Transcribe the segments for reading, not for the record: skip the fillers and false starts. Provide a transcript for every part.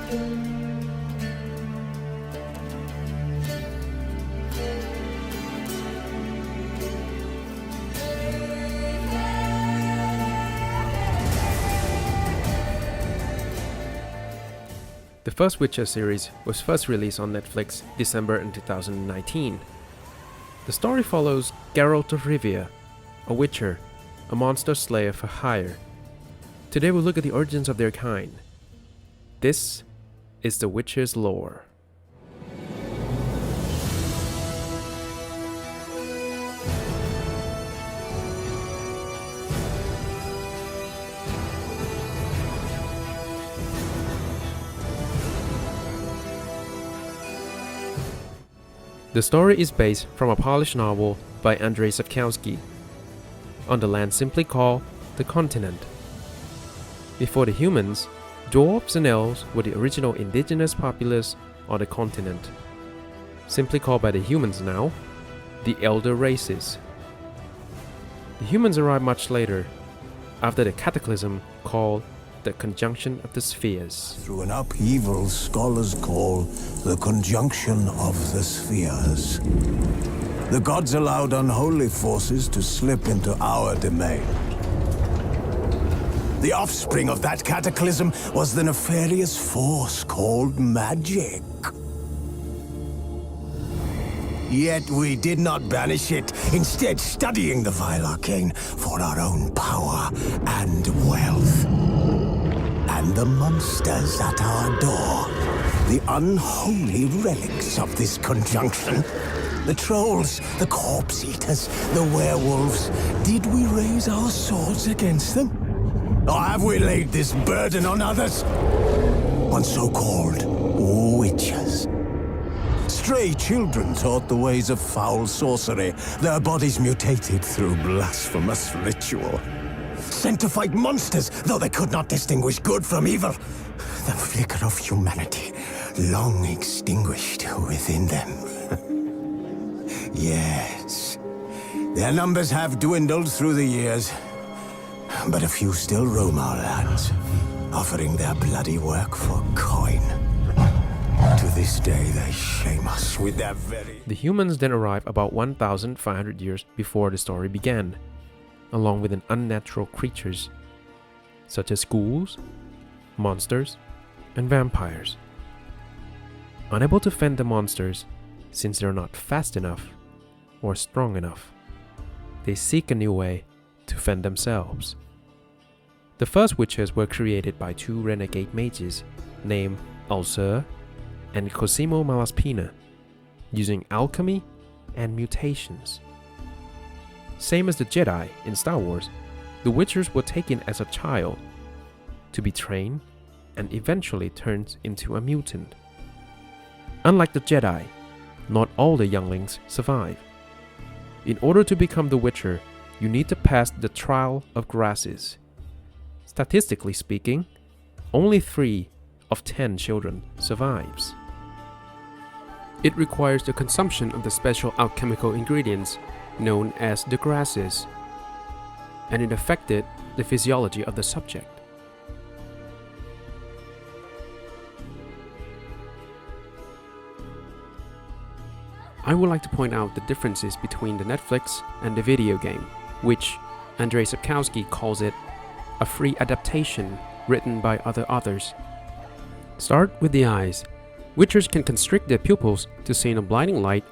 The first Witcher series was first released on Netflix December in 2019. The story follows Geralt of Rivia, a witcher, a monster slayer for hire. Today we'll look at the origins of their kind. This is The Witcher's lore. The story is based from a Polish novel by Andrzej Sapkowski, on the land simply called the continent. Before the humans, dwarves and elves were the original indigenous populace on the continent, simply called by the humans now, the elder races. The humans arrived much later, after the cataclysm called the conjunction of the spheres. Through an upheaval scholars call the conjunction of the spheres. The gods allowed unholy forces to slip into our domain. The offspring of that cataclysm was the nefarious force called magic. Yet we did not banish it, instead studying the vile arcane for our own power and wealth. And the monsters at our door, the unholy relics of this conjunction. The trolls, the corpse eaters, the werewolves. Did we raise our swords against them? Or have we laid this burden on others? On so-called witches. Stray children taught the ways of foul sorcery, their bodies mutated through blasphemous ritual. Sent to fight monsters, though they could not distinguish good from evil. The flicker of humanity, long extinguished within them. Yes, their numbers have dwindled through the years, but a few still roam our lands, offering their bloody work for coin. To this day, they shame us with their very... The humans then arrive about 1,500 years before the story began, along with unnatural creatures, such as ghouls, monsters, and vampires. Unable to fend the monsters, since they're not fast enough or strong enough, they seek a new way to fend themselves. The first witches were created by two renegade mages named Ulcer and Cosimo Malaspina, using alchemy and mutations. Same as the Jedi in Star Wars, the Witchers were taken as a child to be trained and eventually turned into a mutant. Unlike the Jedi, not all the younglings survive. In order to become the Witcher, you need to pass the trial of grasses. Statistically speaking, only 3 of 10 children survives. It requires the consumption of the special alchemical ingredients known as the grasses, and it affected the physiology of the subject. I would like to point out the differences between the Netflix and the video game, which Andrzej Sapkowski calls it a free adaptation written by other authors. Start with the eyes. Witchers can constrict their pupils to see in a blinding light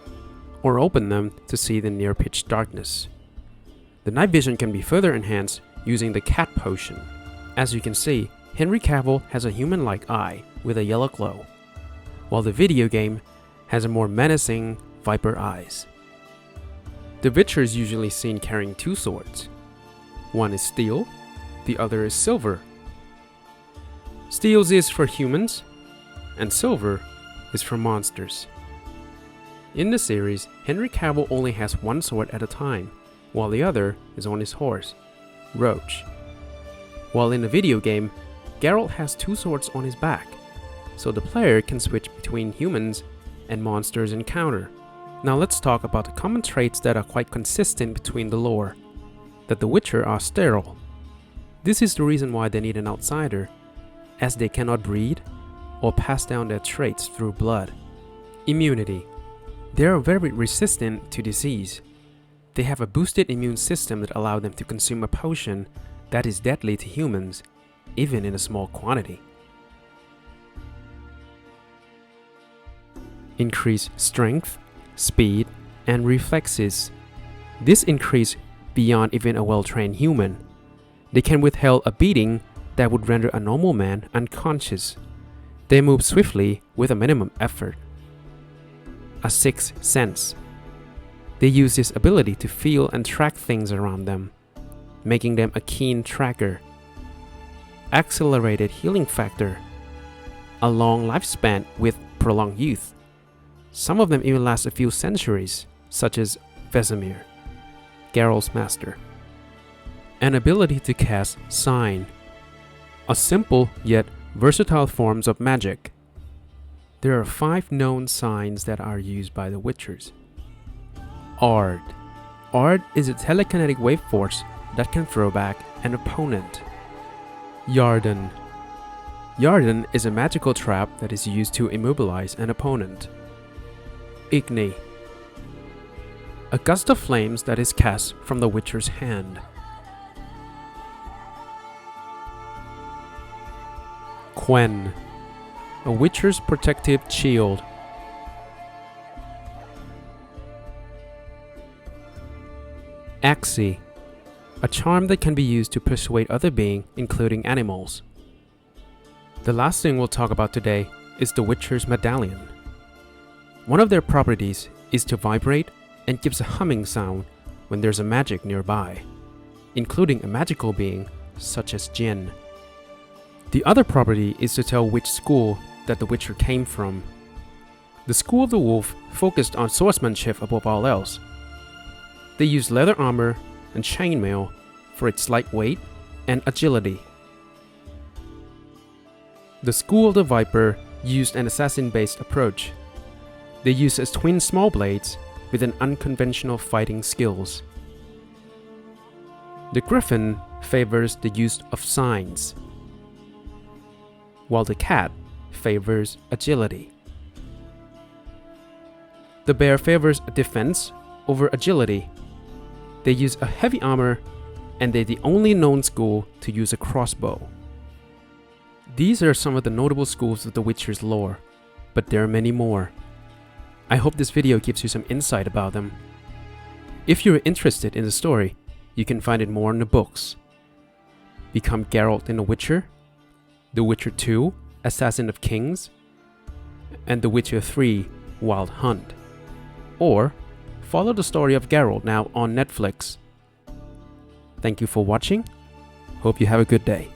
or open them to see in near pitch darkness. The night vision can be further enhanced using the cat potion. As you can see, Henry Cavill has a human-like eye with a yellow glow, while the video game has a more menacing viper eyes. The Witcher is usually seen carrying 2 swords. One is steel, the other is silver. Steel is for humans, and silver is for monsters. In the series, Henry Cavill only has 1 sword at a time, while the other is on his horse, Roach. While in the video game, Geralt has 2 swords on his back, so the player can switch between humans and monsters encounter. Now let's talk about the common traits that are quite consistent between the lore. That the Witcher are sterile. This is the reason why they need an outsider, as they cannot breed or pass down their traits through blood. Immunity. They are very resistant to disease. They have a boosted immune system that allows them to consume a potion that is deadly to humans, even in a small quantity. Increase strength, speed, and reflexes. This increase beyond even a well-trained human. They can withhold a beating that would render a normal man unconscious. They move swiftly with a minimum effort. A sixth sense. They use this ability to feel and track things around them, making them a keen tracker. Accelerated healing factor. A long lifespan with prolonged youth. Some of them even last a few centuries, such as Vesemir, Geralt's master. An ability to cast Sign. A simple yet versatile forms of magic. There are 5 known signs that are used by the Witchers. Ard. Ard is a telekinetic wave force that can throw back an opponent. Yarden. Yarden is a magical trap that is used to immobilize an opponent. Igni. A gust of flames that is cast from the Witcher's hand. Quen. A Witcher's protective shield. Axi. A charm that can be used to persuade other beings, including animals. The last thing we'll talk about today is the Witcher's medallion. One of their properties is to vibrate and gives a humming sound when there's a magic nearby, including a magical being such as Jinn. The other property is to tell which school that the Witcher came from. The School of the Wolf focused on swordsmanship above all else. They used leather armor and chainmail for its light weight and agility. The School of the Viper used an assassin-based approach. They used as twin small blades with an unconventional fighting skills. The Griffin favors the use of signs, while the cat favors agility. The bear favors defense over agility. They use a heavy armor, and they're the only known school to use a crossbow. These are some of the notable schools of the Witcher's lore, but there are many more. I hope this video gives you some insight about them. If you're interested in the story, you can find it more in the books. Become Geralt in The Witcher, The Witcher 2, Assassin of Kings, and The Witcher 3, Wild Hunt. Or follow the story of Geralt now on Netflix. Thank you for watching. Hope you have a good day.